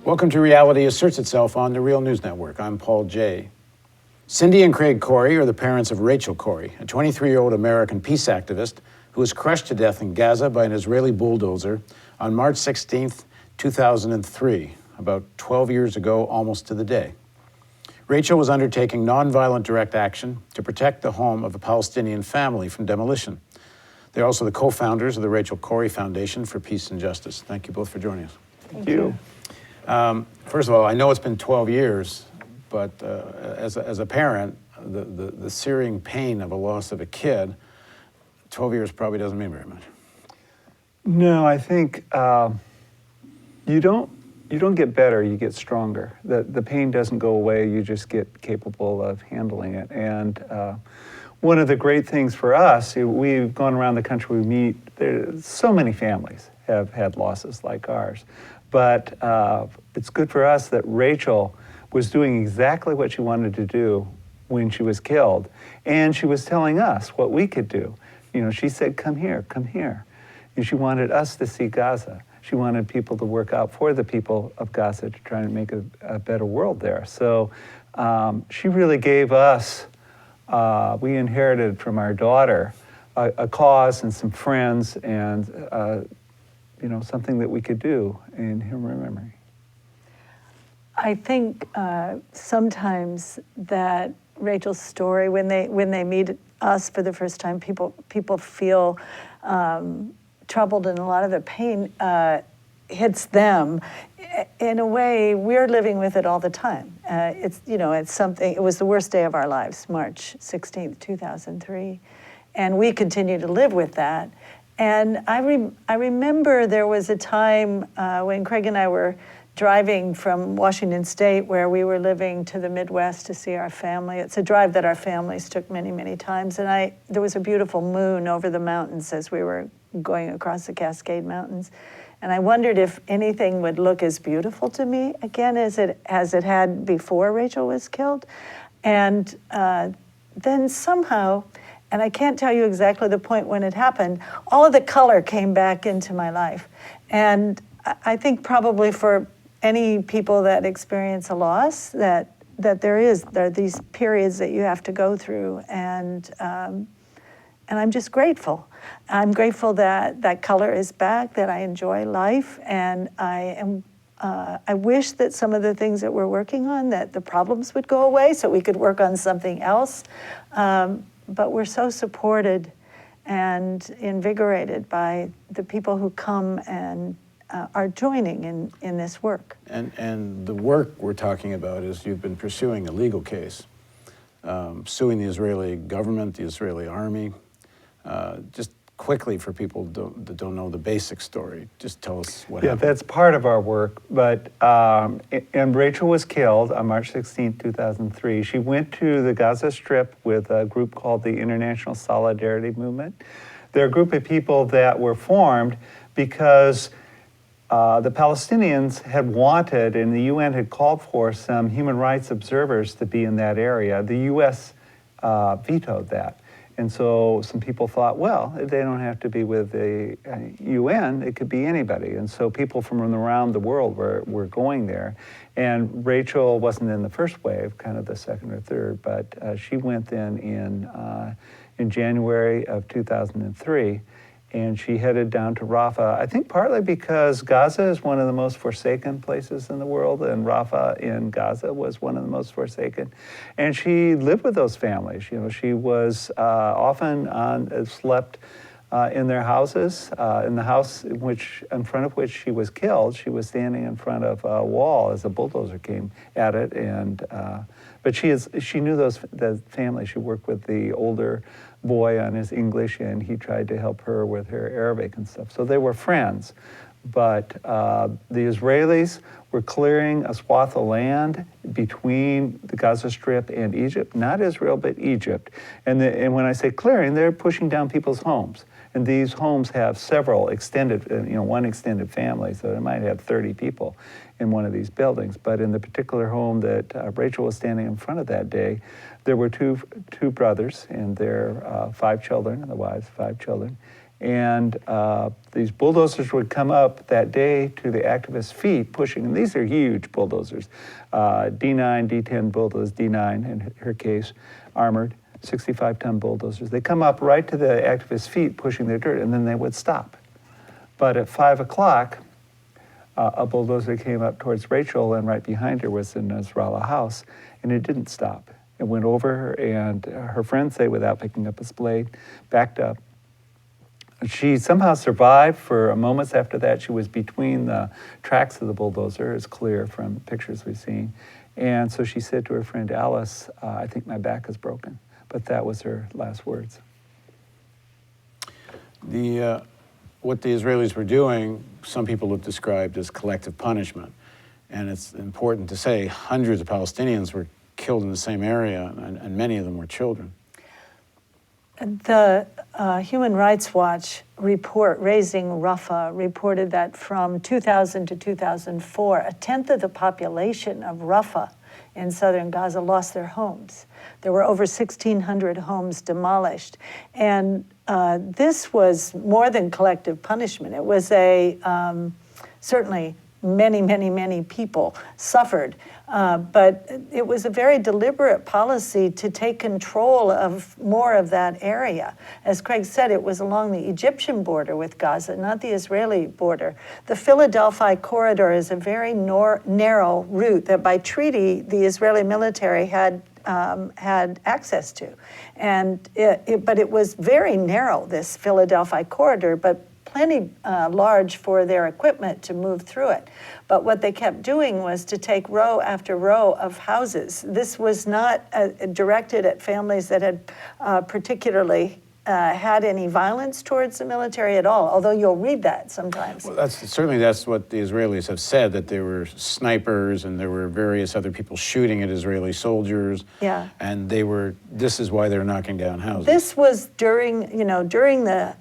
Welcome to Reality Asserts Itself on the Real News Network. I'm Paul Jay. Cindy and Craig Corrie are the parents of Rachel Corrie, a 23-year-old American peace activist who was crushed to death in Gaza by an Israeli bulldozer on March 16, 2003, about 12 years ago, almost to the day. Rachel was undertaking nonviolent direct action to protect the home of a Palestinian family from demolition. They're also the co-founders of the Rachel Corrie Foundation for Peace and Justice. Thank you both for joining us. Thank you. First of all, I know it's been 12 years, but as a parent, the searing pain of a loss of a kid, 12 years probably doesn't mean very much. No, I think you don't get better, you get stronger. The pain doesn't go away, you just get capable of handling it. And one of the great things for us, we've gone around the country, we meet, so many families have had losses like ours. But it's good for us that Rachel was doing exactly what she wanted to do when she was killed. And she was telling us what we could do. You know, she said, come here, come here. And she wanted us to see Gaza. She wanted people to work out for the people of Gaza to try and make a better world there. So she really gave us, we inherited from our daughter, a cause and some friends and you know, something that we could do in her memory. I think sometimes that Rachel's story, when they meet us for the first time, people feel troubled, and a lot of the pain hits them. In a way, we're living with it all the time. It's something. It was the worst day of our lives, March 16th, 2003, and we continue to live with that. And I remember there was a time when Craig and I were driving from Washington State, where we were living, to the Midwest to see our family. It's a drive that our families took many, many times. And there was a beautiful moon over the mountains as we were going across the Cascade Mountains. And I wondered if anything would look as beautiful to me again as it had before Rachel was killed. And then somehow, and I can't tell you exactly the point when it happened, all of the color came back into my life. And I think probably for any people that experience a loss, that there are these periods that you have to go through, and I'm just grateful. I'm grateful that color is back, that I enjoy life, and I wish that some of the things that we're working on, that the problems would go away so we could work on something else. But we're so supported and invigorated by the people who come and are joining in this work. And the work we're talking about is you've been pursuing a legal case, suing the Israeli government, the Israeli army. Just quickly, for people that don't know the basic story, just tell us what happened. Yeah, that's part of our work. But and Rachel was killed on March 16, 2003. She went to the Gaza Strip with a group called the International Solidarity Movement. They're a group of people that were formed because the Palestinians had wanted, and the UN had called for, some human rights observers to be in that area. The US vetoed that. And so some people thought, well, they don't have to be with the UN, it could be anybody. And so people from around the world were going there. And Rachel wasn't in the first wave, kind of the second or third, but she went then in January of 2003. And she headed down to Rafah, I think partly because Gaza is one of the most forsaken places in the world, and Rafah in Gaza was one of the most forsaken. And she lived with those families. You know, she was often slept in their houses. In the house in front of which she was killed, she was standing in front of a wall as a bulldozer came at it. And but she knew the family. She worked with the older boy on his English, and he tried to help her with her Arabic and stuff. So they were friends. But the Israelis were clearing a swath of land between the Gaza Strip and Egypt, not Israel, but Egypt. And when I say clearing, they're pushing down people's homes. And these homes have several extended, one extended family, so they might have 30 people in one of these buildings. But in the particular home that Rachel was standing in front of that day, there were two brothers and their 5 children, and the wives, 5 children. And these bulldozers would come up that day to the activists' feet, pushing, and these are huge bulldozers, D9, D10 bulldozers, D9 in her case, armored, 65-ton bulldozers. They come up right to the activists' feet, pushing their dirt, and then they would stop. But at 5 o'clock, a bulldozer came up towards Rachel, and right behind her was the Nasrallah house, and it didn't stop. It went over her, and her friends say, without picking up its blade, backed up. She somehow survived for moments after that. She was between the tracks of the bulldozer, it's clear from pictures we've seen. And so she said to her friend Alice, I think my back is broken. But that was her last words. What the Israelis were doing, some people have described as collective punishment. And it's important to say hundreds of Palestinians were killed in the same area, and many of them were children. The Human Rights Watch report, Raising Rafah, reported that from 2000 to 2004, a tenth of the population of Rafah in southern Gaza lost their homes. There were over 1,600 homes demolished. And this was more than collective punishment. It was certainly many people suffered. But it was a very deliberate policy to take control of more of that area. As Craig said, it was along the Egyptian border with Gaza, not the Israeli border. The Philadelphia corridor is a very narrow route that by treaty the Israeli military had access to. But it was very narrow, this Philadelphia corridor, but plenty large for their equipment to move through it. But what they kept doing was to take row after row of houses. This was not directed at families that had particularly had any violence towards the military at all, although you'll read that sometimes. Well, that's what the Israelis have said, that there were snipers and there were various other people shooting at Israeli soldiers. Yeah. And this is why they're knocking down houses. This was during the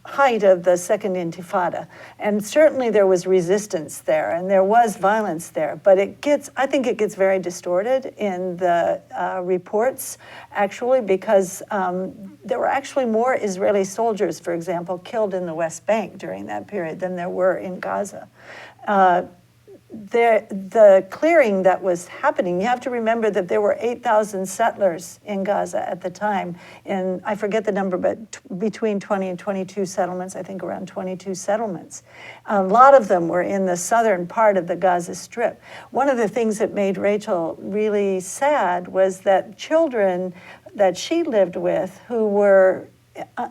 height of the Second Intifada. And certainly there was resistance there and there was violence there, but I think it gets very distorted in the reports, actually, because there were actually more Israeli soldiers, for example, killed in the West Bank during that period than there were in Gaza. The clearing that was happening, you have to remember that there were 8,000 settlers in Gaza at the time, and I forget the number, but between 20 and 22 settlements, I think around 22 settlements. A lot of them were in the southern part of the Gaza Strip. One of the things that made Rachel really sad was that children that she lived with who were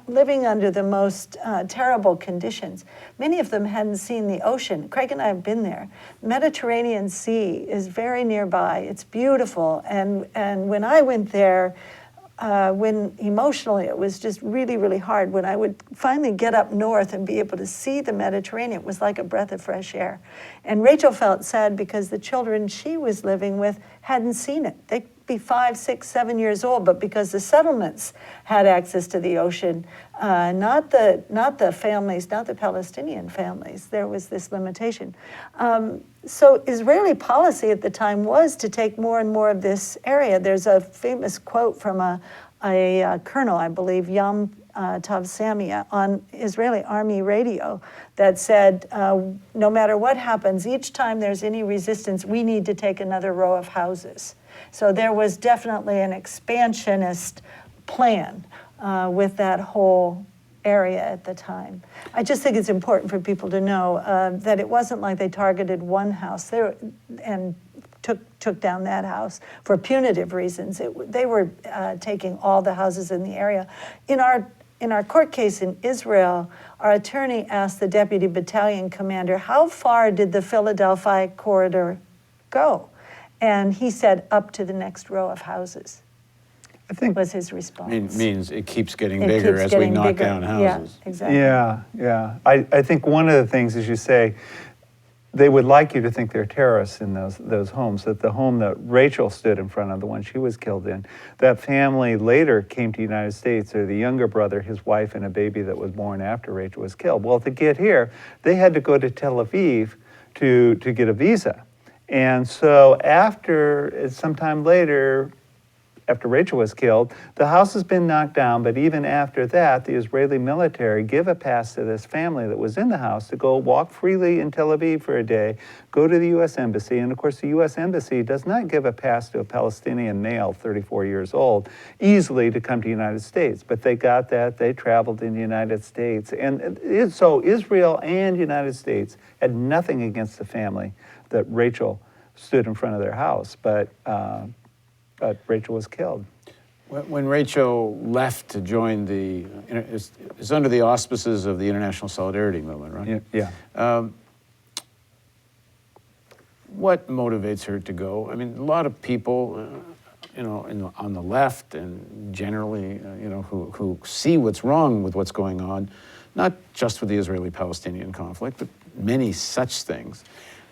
living under the most terrible conditions. Many of them hadn't seen the ocean. Craig and I have been there. Mediterranean Sea is very nearby. It's beautiful. And when I went there, when emotionally it was just really hard, when I would finally get up north and be able to see the Mediterranean, it was like a breath of fresh air. And Rachel felt sad because the children she was living with hadn't seen it. They'd be 5, 6, 7 years old, but because the settlements had access to the ocean, not the families, not the Palestinian families, there was this limitation. So Israeli policy at the time was to take more and more of this area. There's a famous quote from a colonel, I believe, Yom Tov Samia, on Israeli army radio that said, no matter what happens, each time there's any resistance, we need to take another row of houses. So there was definitely an expansionist plan with that whole area at the time. I just think it's important for people to know that it wasn't like they targeted one house and took down that house for punitive reasons. They were taking all the houses in the area. In our court case in Israel, our attorney asked the deputy battalion commander, how far did the Philadelphia corridor go? And he said, up to the next row of houses. I think was his response. Means it keeps getting bigger as we knock down houses. Yeah, exactly. Yeah. I think one of the things, as you say, they would like you to think they're terrorists in those homes, that the home that Rachel stood in front of, the one she was killed in, that family later came to the United States, or the younger brother, his wife, and a baby that was born after Rachel was killed. Well, to get here, they had to go to Tel Aviv to get a visa. And so after, sometime later, after Rachel was killed. The house has been knocked down, but even after that, the Israeli military give a pass to this family that was in the house to go walk freely in Tel Aviv for a day, go to the U.S. Embassy, and of course the U.S. Embassy does not give a pass to a Palestinian male, 34 years old, easily to come to the United States, but they got that, they traveled in the United States, and so Israel and United States had nothing against the family that Rachel stood in front of their house, but Rachel was killed. When Rachel left to join it's under the auspices of the International Solidarity Movement, right? Yeah. What motivates her to go? I mean, a lot of people, on the left and generally, who see what's wrong with what's going on, not just with the Israeli-Palestinian conflict, but many such things,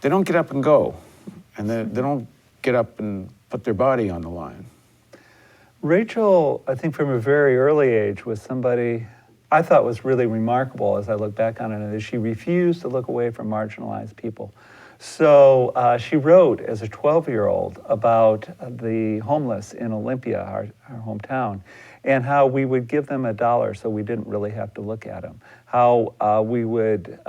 they don't get up and go, and they don't get up and put their body on the line. Rachel, I think from a very early age, was somebody I thought was really remarkable as I look back on it, is she refused to look away from marginalized people. So she wrote as a 12-year-old about the homeless in Olympia, our hometown, and how we would give them $1 so we didn't really have to look at them, how we would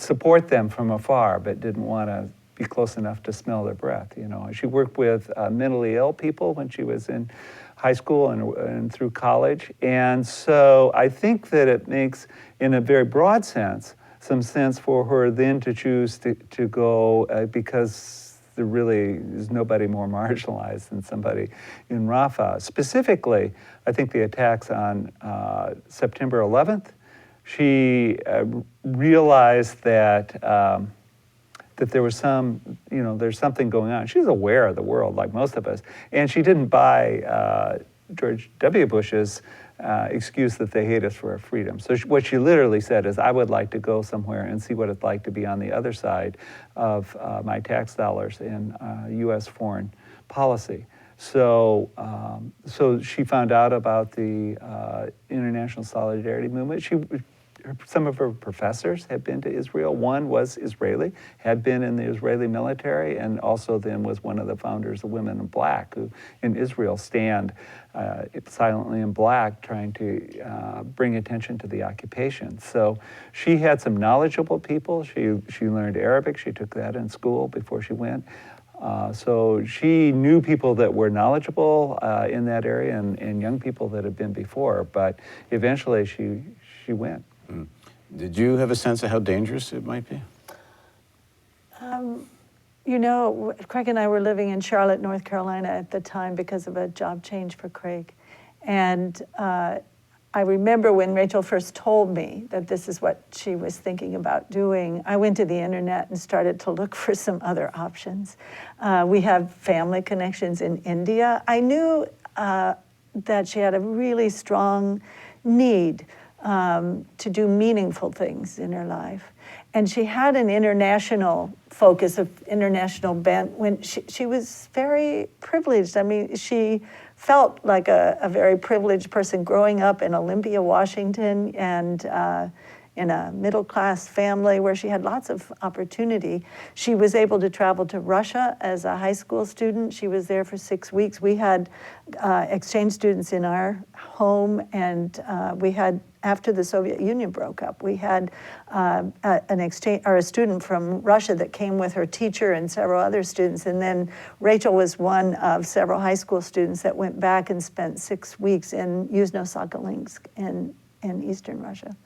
support them from afar but didn't want to be close enough to smell their breath. She worked with mentally ill people when she was in high school and through college, and so I think that it makes, in a very broad sense, some sense for her then to choose to go because there really is nobody more marginalized than somebody in Rafah. Specifically, I think the attacks on September 11th, she realized that there was there's something going on. She's aware of the world, like most of us, and she didn't buy George W. Bush's excuse that they hate us for our freedom. So what she literally said is, I would like to go somewhere and see what it's like to be on the other side of my tax dollars in U.S. foreign policy. So she found out about the International Solidarity Movement. Some of her professors had been to Israel. One was Israeli, had been in the Israeli military, and also then was one of the founders of Women in Black, who in Israel stand silently in black, trying to bring attention to the occupation. So she had some knowledgeable people. She learned Arabic. She took that in school before she went. So she knew people that were knowledgeable in that area and young people that had been before, but eventually she went. Did you have a sense of how dangerous it might be? Craig and I were living in Charlotte, North Carolina at the time because of a job change for Craig. And I remember when Rachel first told me that this is what she was thinking about doing, I went to the internet and started to look for some other options. We have family connections in India. I knew that she had a really strong need to do meaningful things in her life. And she had an international focus, of international bent, when she was very privileged. I mean, she felt like a very privileged person growing up in Olympia, Washington, and in a middle-class family where she had lots of opportunity. She was able to travel to Russia as a high school student. She was there for 6 weeks. We had exchange students in our home, and we had, after the Soviet Union broke up, we had a student from Russia that came with her teacher and several other students, and then Rachel was one of several high school students that went back and spent 6 weeks in Yuzhno-Sakhalinsk in eastern Russia.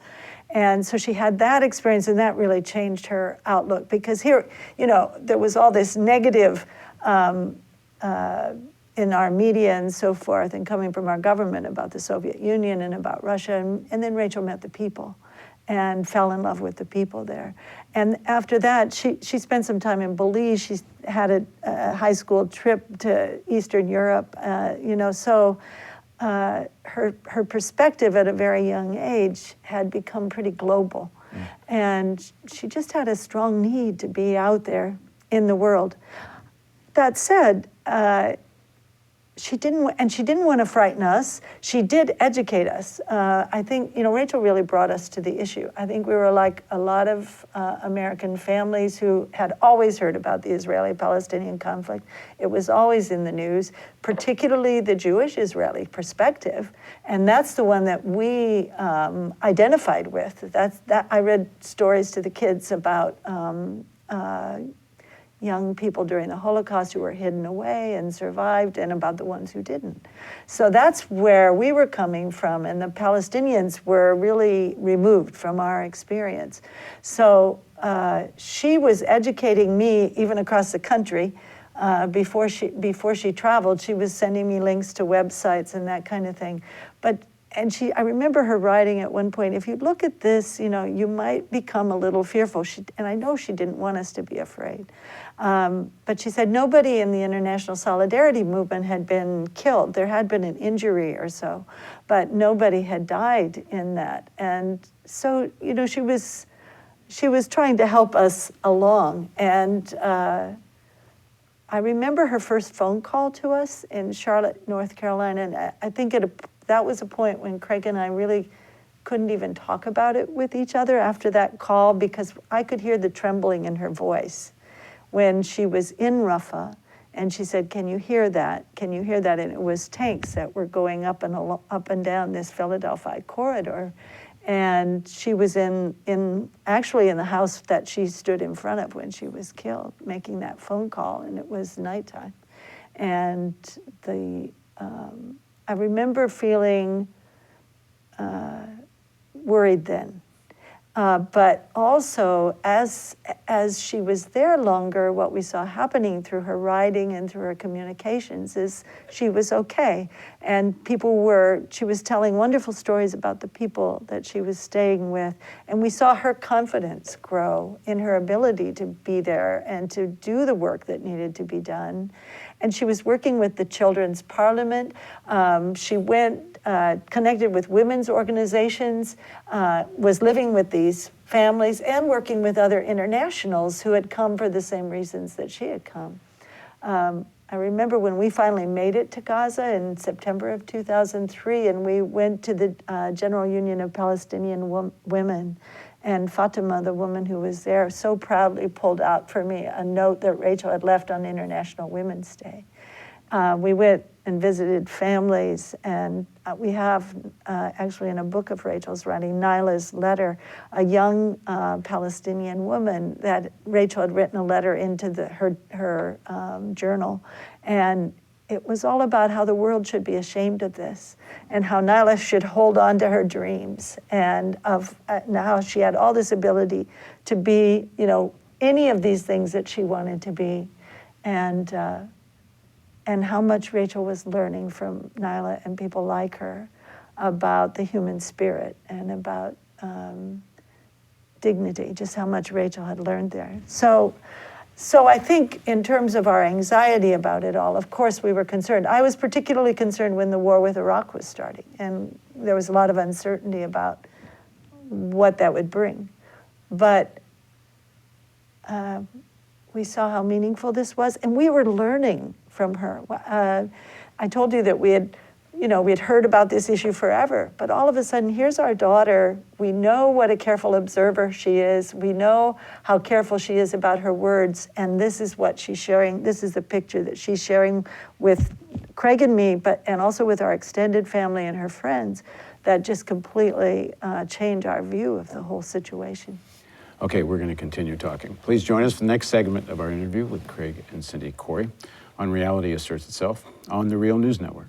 And so she had that experience, and that really changed her outlook, because here, there was all this negative in our media and so forth, and coming from our government about the Soviet Union and about Russia. And then Rachel met the people and fell in love with the people there. And after that, she spent some time in Belize. She had a high school trip to Eastern Europe, so her perspective at a very young age had become pretty global. And she just had a strong need to be out there in the world. That said, she didn't want to frighten us. She did educate us. I think, Rachel really brought us to the issue. I think we were like a lot of American families who had always heard about the Israeli-Palestinian conflict. It was always in the news, particularly the Jewish-Israeli perspective. And that's the one that we identified with. I read stories to the kids about young people during the Holocaust who were hidden away and survived, and about the ones who didn't. So that's where we were coming from, and the Palestinians were really removed from our experience. So she was educating me even across the country. Before she traveled, she was sending me links to websites and that kind of thing. I remember her writing at one point, if you look at this, you might become a little fearful. And I know she didn't want us to be afraid. But she said nobody in the international solidarity movement had been killed. There had been an injury or so, but nobody had died in that. And so, she was trying to help us along. And I remember her first phone call to us in Charlotte, North Carolina, and I think that was a point when Craig and I really couldn't even talk about it with each other after that call, because I could hear the trembling in her voice when she was in Rafah, and she said, "Can you hear that? Can you hear that?" And it was tanks that were going up and down this Philadelphia corridor. And she was actually in the house that she stood in front of when she was killed, making that phone call, and it was nighttime. And I remember feeling worried then. But also, as she was there longer, what we saw happening through her writing and through her communications is she was okay. And she was telling wonderful stories about the people that she was staying with. And we saw her confidence grow in her ability to be there and to do the work that needed to be done. And she was working with the Children's Parliament. She connected with women's organizations, was living with these families and working with other internationals who had come for the same reasons that she had come. I remember when we finally made it to Gaza in September of 2003, and we went to the General Union of Palestinian Women, and Fatima, the woman who was there, so proudly pulled out for me a note that Rachel had left on International Women's Day. We went and visited families, and we have actually in a book of Rachel's writing, Nyla's letter, a young Palestinian woman that Rachel had written a letter into her journal, and it was all about how the world should be ashamed of this, and how Nyla should hold on to her dreams, and of how she had all this ability to be, any of these things that she wanted to be, and how much Rachel was learning from Nyla and people like her about the human spirit and about dignity, just how much Rachel had learned there. So I think in terms of our anxiety about it all, of course we were concerned. I was particularly concerned when the war with Iraq was starting, and there was a lot of uncertainty about what that would bring. But we saw how meaningful this was, and we were learning from her. I told you that we had heard about this issue forever, but all of a sudden, here's our daughter. We know what a careful observer she is. We know how careful she is about her words, and this is what she's sharing. This is the picture that she's sharing with Craig and me, and also with our extended family and her friends, that just completely change our view of the whole situation. Okay, we're going to continue talking. Please join us for the next segment of our interview with Craig and Cindy Corrie on Reality Asserts Itself on the Real News Network.